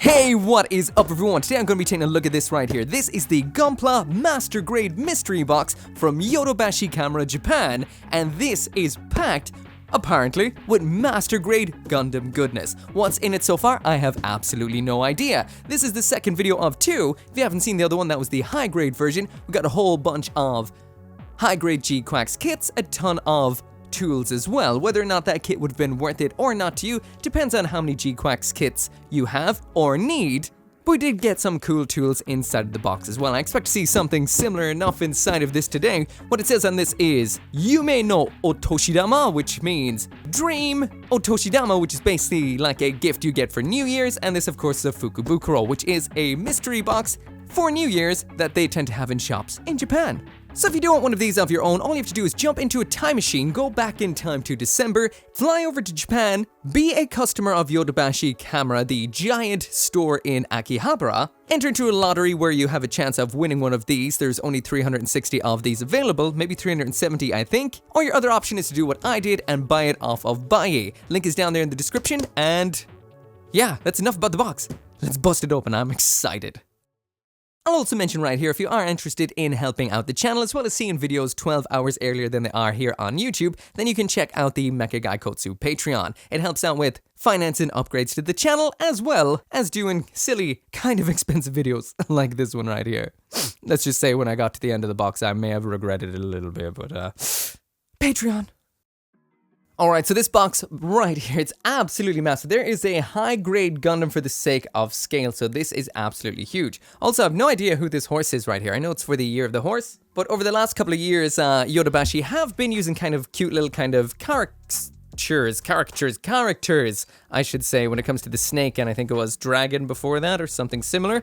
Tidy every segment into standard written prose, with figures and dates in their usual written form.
Hey, what is up everyone? Today I'm going to be taking a look at this right here. This is the Gunpla Master Grade Mystery Box from Yodabashi Camera Japan, and this is packed, apparently, with Master Grade Gundam goodness. What's in it so far? I have absolutely no idea. This is the second video of two. If you haven't seen the other one, that was the high grade version. We got a whole bunch of high grade G-Quacks kits, a ton of tools as well. Whether or not that kit would have been worth it or not to you depends on how many G-Quacks kits you have or need. But we did get some cool tools inside of the box as well. I expect to see something similar enough inside of this today. What it says on this is Yume no Otoshidama, which means dream. Otoshidama, which is basically like a gift you get for New Year's. And this of course is a Fukubukuro, which is a mystery box for New Year's that they tend to have in shops in Japan. So if you do want one of these of your own, all you have to do is jump into a time machine, go back in time to December, fly over to Japan, be a customer of Yodabashi Camera, the giant store in Akihabara, enter into a lottery where you have a chance of winning one of these. There's only 360 of these available, maybe 370 I think. Or your other option is to do what I did and buy it off of Baie. Link is down there in the description, and yeah, that's enough about the box. Let's bust it open, I'm excited. I'll also mention right here, if you are interested in helping out the channel, as well as seeing videos 12 hours earlier than they are here on YouTube, then you can check out the Mecha Gaikotsu Patreon. It helps out with financing upgrades to the channel, as well as doing silly, kind of expensive videos like this one right here. Let's just say when I got to the end of the box, I may have regretted it a little bit, but Patreon. Alright, so this box right here, it's absolutely massive. There is a high-grade Gundam for the sake of scale, so this is absolutely huge. Also, I have no idea who this horse is right here. I know it's for the Year of the Horse, but over the last couple of years, Yodabashi have been using kind of cute little kind of characters, I should say, when it comes to the snake, and I think it was dragon before that, or something similar.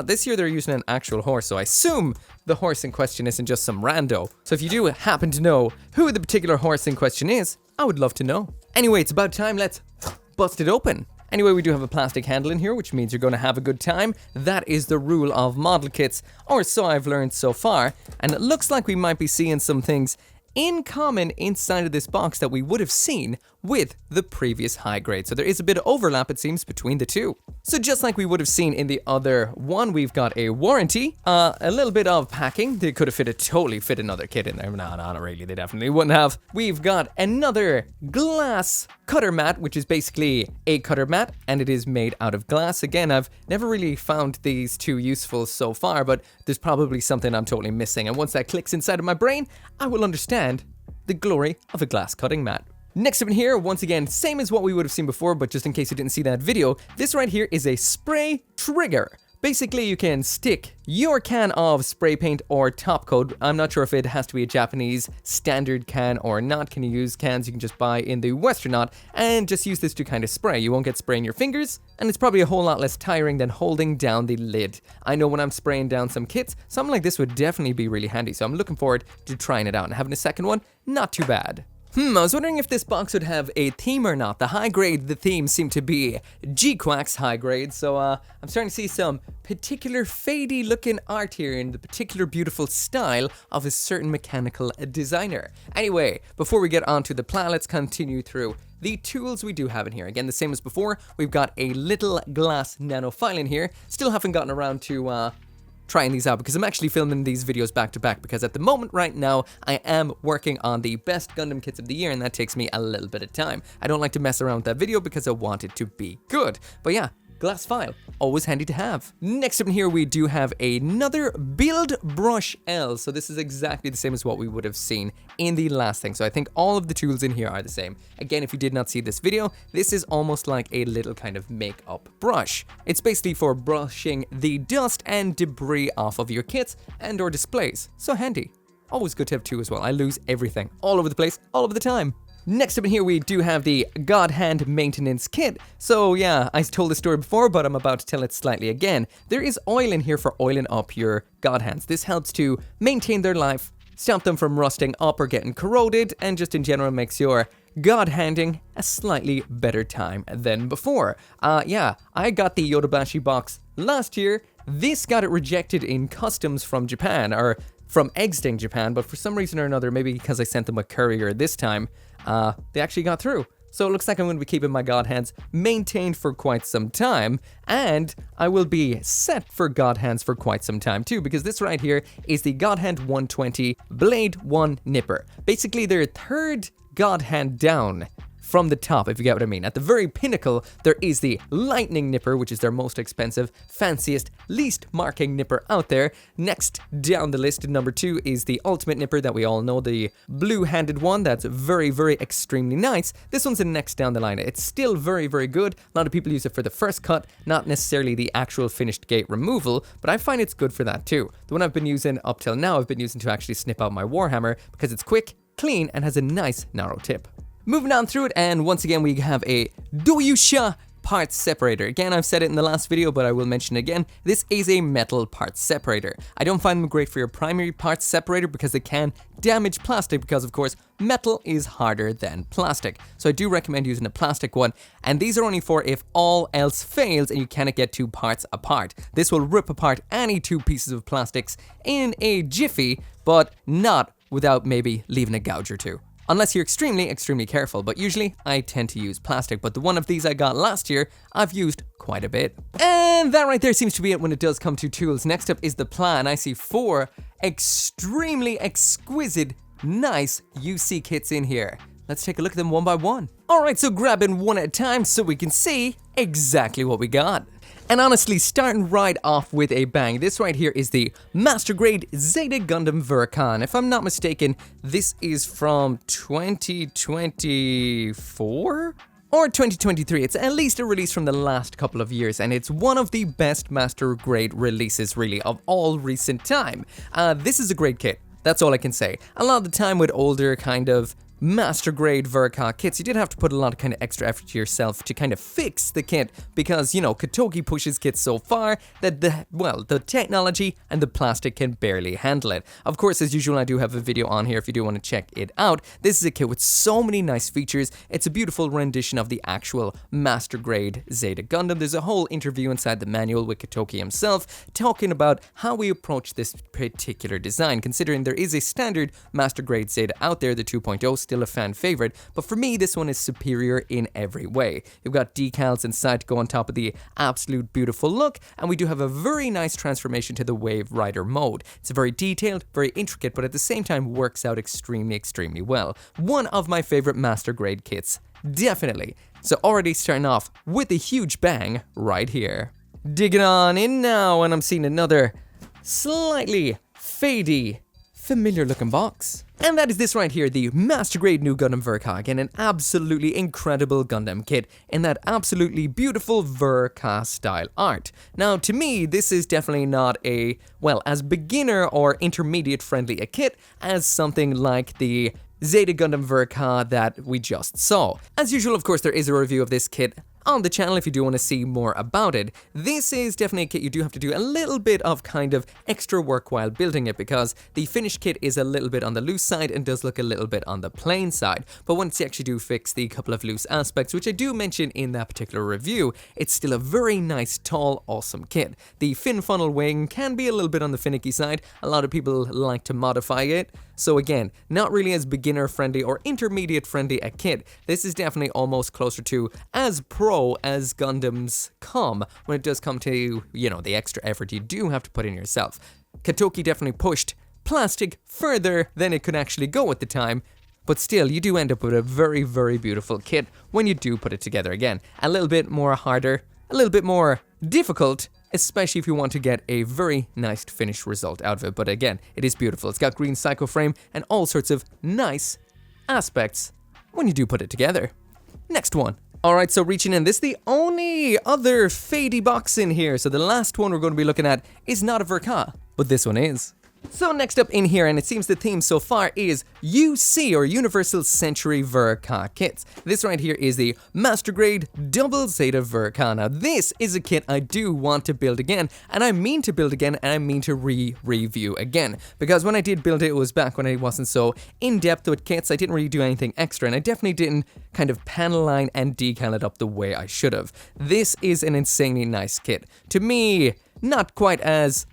This year they're using an actual horse, so I assume the horse in question isn't just some rando. So if you do happen to know who the particular horse in question is, I would love to know. Anyway, it's about time, let's bust it open. Anyway, we do have a plastic handle in here, which means you're going to have a good time. That is the rule of model kits, or so I've learned so far. And it looks like we might be seeing some things in common inside of this box that we would have seen with the previous high grade. So there is a bit of overlap, it seems, between the two. So just like we would have seen in the other one, we've got a warranty, a little bit of packing. They could have totally fit another kit in there. No, not really. They definitely wouldn't have. We've got another glass cutter mat, which is basically a cutter mat, and it is made out of glass. Again, I've never really found these two useful so far, but there's probably something I'm totally missing. And once that clicks inside of my brain, I will understand the glory of a glass cutting mat. Next up in here, once again, same as what we would have seen before, but just in case you didn't see that video, this right here is a spray trigger. Basically, you can stick your can of spray paint or top coat. I'm not sure if it has to be a Japanese standard can or not. Can you use cans you can just buy in the Western not, and just use this to kind of spray. You won't get spray in your fingers, and it's probably a whole lot less tiring than holding down the lid. I know when I'm spraying down some kits, something like this would definitely be really handy, so I'm looking forward to trying it out, and having a second one, not too bad. I was wondering if this box would have a theme or not. The high grade, the theme seemed to be G-Quacks high grade, so I'm starting to see some particular fadey looking art here in the particular beautiful style of a certain mechanical designer. Anyway, before we get on to the plan, let's continue through the tools we do have in here. Again, the same as before, we've got a little glass nano file in here. Still haven't gotten around to trying these out because I'm actually filming these videos back to back, because at the moment right now I am working on the best Gundam kits of the year, and that takes me a little bit of time. I don't like to mess around with that video because I want it to be good. But yeah, glass file, always handy to have. Next up in here we do have another build brush L. So this is exactly the same as what we would have seen in the last thing. So I think all of the tools in here are the same. Again, if you did not see this video, this is almost like a little kind of makeup brush. It's basically for brushing the dust and debris off of your kits and or displays. So handy. Always good to have two as well. I lose everything all over the place, all over the time. Next up in here we do have the God Hand Maintenance Kit. So yeah, I told this story before, but I'm about to tell it slightly again. There is oil in here for oiling up your God Hands. This helps to maintain their life, stop them from rusting up or getting corroded, and just in general makes your God handing a slightly better time than before. Yeah, I got the Yodabashi box last year. This got it rejected in customs from Japan, or from exiting Japan, but for some reason or another, maybe because I sent them a courier this time, they actually got through. So it looks like I'm going to be keeping my God Hands maintained for quite some time, and I will be set for God Hands for quite some time too, because this right here is the God Hand 120 Blade 1 Nipper. Basically their third God Hand down from the top, if you get what I mean. At the very pinnacle, there is the Lightning Nipper, which is their most expensive, fanciest, least marking nipper out there. Next down the list, number 2, is the Ultimate Nipper that we all know, the blue-handed one. That's very, very extremely nice. This one's the next down the line. It's still very, very good. A lot of people use it for the first cut, not necessarily the actual finished gate removal, but I find it's good for that too. The one I've been using up till now, I've been using to actually snip out my Warhammer because it's quick, clean, and has a nice narrow tip. Moving on through it, and once again we have a Doyusha parts separator. Again, I've said it in the last video, but I will mention it again. This is a metal parts separator. I don't find them great for your primary parts separator because they can damage plastic, because of course metal is harder than plastic. So I do recommend using a plastic one, and these are only for if all else fails and you cannot get 2 parts apart. This will rip apart any 2 pieces of plastics in a jiffy, but not without maybe leaving a gouge or 2. Unless you're extremely, extremely careful, but usually I tend to use plastic. But the one of these I got last year, I've used quite a bit. And that right there seems to be it when it does come to tools. Next up is the pla, and I see 4 extremely exquisite, nice UC kits in here. Let's take a look at them one by one. Alright, so grabbing one at a time so we can see exactly what we got. And honestly, starting right off with a bang, this right here is the Master Grade Zeta Gundam Verkan. If I'm not mistaken, this is from 2024? Or 2023. It's at least a release from the last couple of years, and it's one of the best Master Grade releases, really, of all recent time. This is a great kit. That's all I can say. A lot of the time with older kind of Master Grade Verka kits, you did have to put a lot of kind of extra effort to yourself to kind of fix the kit, because, you know, Kotoki pushes kits so far that the technology and the plastic can barely handle it. Of course, as usual, I do have a video on here if you do want to check it out. This is a kit with so many nice features. It's a beautiful rendition of the actual Master Grade Zeta Gundam. There's a whole interview inside the manual with Kotoki himself talking about how we approach this particular design, considering there is a standard Master Grade Zeta out there, the 2.0, still a fan favorite, but for me this one is superior in every way. You've got decals inside to go on top of the absolute beautiful look, and we do have a very nice transformation to the Wave Rider mode. It's very detailed, very intricate, but at the same time works out extremely, extremely well. One of my favorite Master Grade kits, definitely. So already starting off with a huge bang right here. Digging on in now, and I'm seeing another slightly fadey, familiar looking box. And that is this right here, the Master Grade New Gundam Verka. Again, an absolutely incredible Gundam kit in that absolutely beautiful Verka style art. Now, to me, this is definitely not a, well, as beginner or intermediate friendly a kit as something like the Zeta Gundam Verka that we just saw. As usual, of course, there is a review of this kit on the channel if you do want to see more about it. This is definitely a kit you do have to do a little bit of kind of extra work while building it, because the finished kit is a little bit on the loose side and does look a little bit on the plain side. But once you actually do fix the couple of loose aspects, which I do mention in that particular review, it's still a very nice, tall, awesome kit. The fin funnel wing can be a little bit on the finicky side. A lot of people like to modify it. So again, not really as beginner friendly or intermediate friendly a kit. This is definitely almost closer to as pro as Gundams come when it does come to, you know, the extra effort you do have to put in yourself. Kotoki definitely pushed plastic further than it could actually go at the time, but still, you do end up with a very, very beautiful kit when you do put it together. Again, a little bit more harder, a little bit more difficult, especially if you want to get a very nice finished result out of it. But again, it is beautiful. It's got green psycho frame and all sorts of nice aspects when you do put it together. Next one. Alright, so reaching in, this is the only other fadey box in here. So the last one we're going to be looking at is not a Verka, but this one is. So next up in here, and it seems the theme so far is UC, or Universal Century Verka kits. This right here is the Master Grade Double Zeta Verka. Now this is a kit I do want to build again, and I mean to build again, and I mean to review again. Because when I did build it, it was back when I wasn't so in-depth with kits. I didn't really do anything extra, and I definitely didn't kind of panel line and decal it up the way I should have. This is an insanely nice kit. To me, not quite as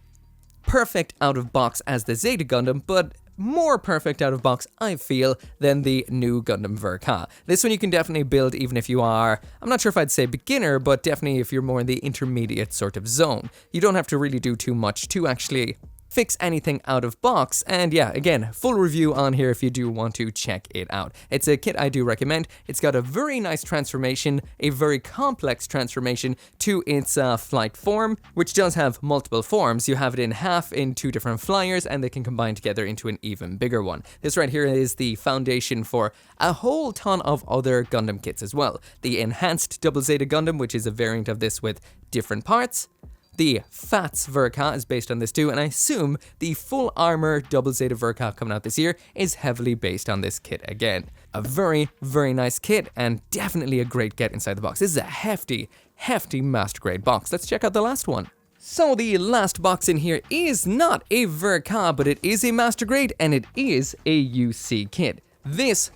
perfect out of box as the Zeta Gundam, but more perfect out of box, I feel, than the new Gundam Verka. This one you can definitely build even if you are, I'm not sure if I'd say beginner, but definitely if you're more in the intermediate sort of zone. You don't have to really do too much to actually fix anything out of box, and yeah, again, full review on here if you do want to check it out. It's a kit I do recommend. It's got a very nice transformation, a very complex transformation to its flight form, which does have multiple forms. You have it in half in 2 different flyers, and they can combine together into an even bigger one. This right here is the foundation for a whole ton of other Gundam kits as well. The Enhanced Double Zeta Gundam, which is a variant of this with different parts. The FATS Verka is based on this too, and I assume the full armor Double Zeta Verka coming out this year is heavily based on this kit again. A very, very nice kit, and definitely a great get inside the box. This is a hefty, hefty master grade box. Let's check out the last one. So the last box in here is not a Verka, but it is a master grade, and it is a UC kit. This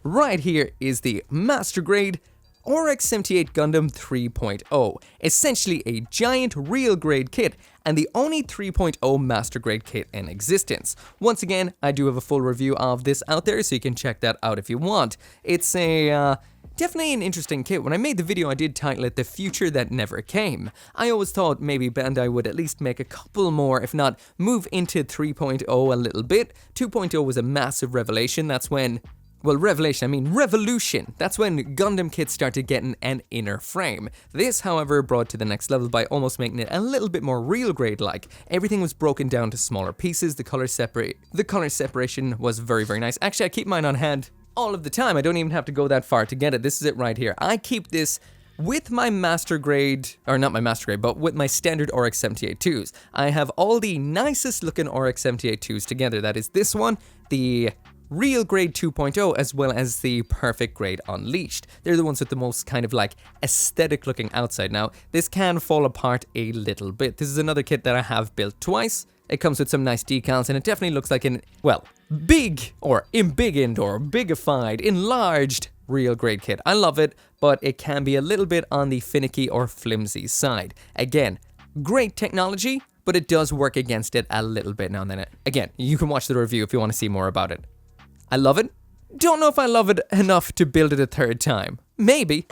right here is the master grade RX-78 Gundam 3.0, essentially a giant real grade kit and the only 3.0 master grade kit in existence. Once again, I do have a full review of this out there, so you can check that out if you want. It's a definitely an interesting kit. When I made the video, I did title it The Future That Never Came. I always thought maybe Bandai would at least make a couple more, if not move into 3.0 a little bit. 2.0 was a massive revelation. That's when, well, revolution. That's when Gundam kits started getting an inner frame. This, however, brought to the next level by almost making it a little bit more real grade-like. Everything was broken down to smaller pieces. The color separation was very, very nice. Actually, I keep mine on hand all of the time. I don't even have to go that far to get it. This is it right here. I keep this with my master grade, or not my master grade, but with my standard RX-78-2s. I have all the nicest looking RX-78-2s together. That is this one, the Real Grade 2.0, as well as the Perfect Grade Unleashed. They're the ones with the most kind of like aesthetic looking outside. Now, this can fall apart a little bit. This is another kit that I have built twice. It comes with some nice decals, and it definitely looks like an, well, big or embiggened or bigified, enlarged real grade kit. I love it, but it can be a little bit on the finicky or flimsy side. Again, great technology, but it does work against it a little bit now and then. Again, you can watch the review if you want to see more about it. I love it. Don't know if I love it enough to build it a third time. Maybe.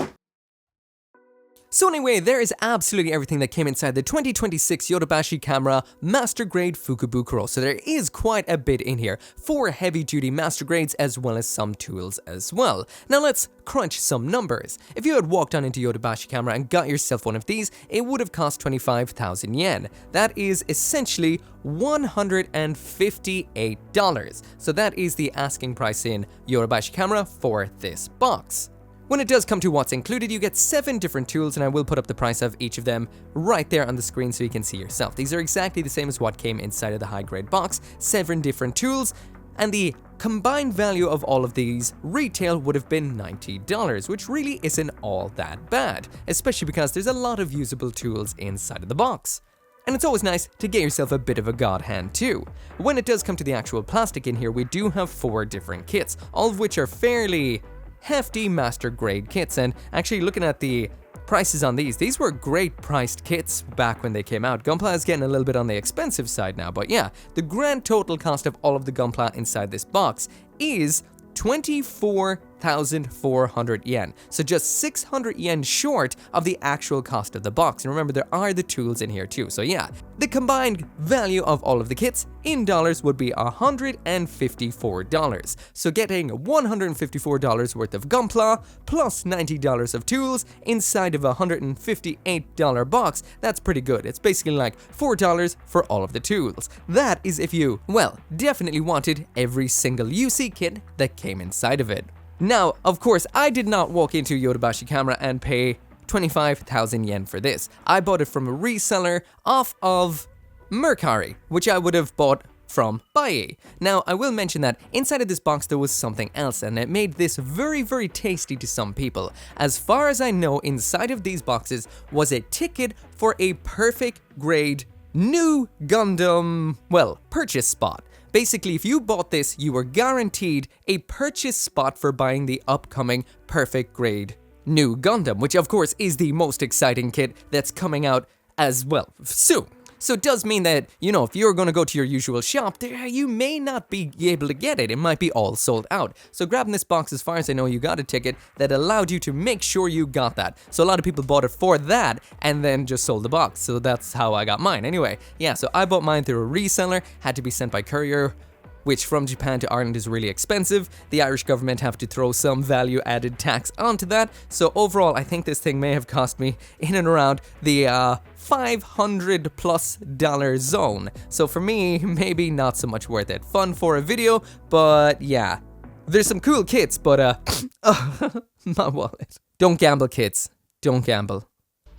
So anyway, there is absolutely everything that came inside the 2026 Yodabashi camera Master Grade Fukubukuro. So there is quite a bit in here. 4 heavy-duty master grades as well as some tools as well. Now let's crunch some numbers. If you had walked on into Yodabashi camera and got yourself one of these, it would have cost 25,000 yen. That is essentially $158. So that is the asking price in Yodabashi camera for this box. When it does come to what's included, you get 7 different tools, and I will put up the price of each of them right there on the screen so you can see yourself. These are exactly the same as what came inside of the high-grade box, 7 different tools, and the combined value of all of these retail would have been $90, which really isn't all that bad, especially because there's a lot of usable tools inside of the box. And it's always nice to get yourself a bit of a god hand too. When it does come to the actual plastic in here, we do have 4 different kits, all of which are fairly hefty master grade kits. And actually looking at the prices on these were great priced kits back when they came out. Gunpla is getting a little bit on the expensive side now, but yeah, the grand total cost of all of the Gunpla inside this box is 24,400 yen. So just 600 yen short of the actual cost of the box. And remember, there are the tools in here too. So yeah, the combined value of all of the kits in dollars would be $154. So getting $154 worth of Gunpla plus $90 of tools inside of a $158 box, that's pretty good. It's basically like $4 for all of the tools. That is if you, well, definitely wanted every single UC kit that came inside of it. Now, of course, I did not walk into Yodabashi camera and pay 25,000 yen for this. I bought it from a reseller off of Mercari, which I would have bought from Bai. Now, I will mention that inside of this box there was something else, and it made this very, very tasty to some people. As far as I know, inside of these boxes was a ticket for a perfect grade new Gundam, well, purchase spot. Basically, if you bought this, you were guaranteed a purchase spot for buying the upcoming perfect grade new Gundam, which of course is the most exciting kit that's coming out as well soon. So it does mean that, you know, if you're going to go to your usual shop, there you may not be able to get it. It might be all sold out. So grabbing this box, as far as I know, you got a ticket that allowed you to make sure you got that. So a lot of people bought it for that and then just sold the box. So that's how I got mine. Anyway, yeah, so I bought mine through a reseller, had to be sent by courier, which from Japan to Ireland is really expensive. The Irish government have to throw some value-added tax onto that. So overall, I think this thing may have cost me in and around the $500+ zone. So for me, maybe not so much worth it. Fun for a video, but yeah. There's some cool kits, but my wallet. Don't gamble, kids. Don't gamble.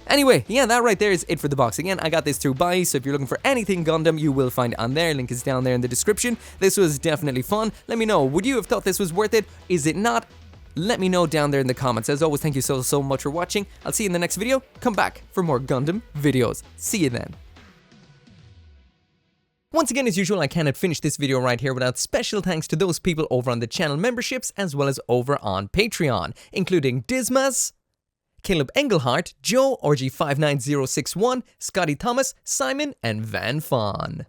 Anyway, yeah, that right there is it for the box. Again, I got this through Buy, so if you're looking for anything Gundam, you will find it on there. Link is down there in the description. This was definitely fun. Let me know, would you have thought this was worth it? Is it not? Let me know down there in the comments. As always, thank you so much for watching. I'll see you in the next video. Come back for more Gundam videos. See you then. Once again, as usual, I cannot finish this video right here without special thanks to those people over on the channel memberships as well as over on Patreon, including Dismas, Caleb Engelhart, Joe, RG59061, Scotty Thomas, Simon, and Van Fawn.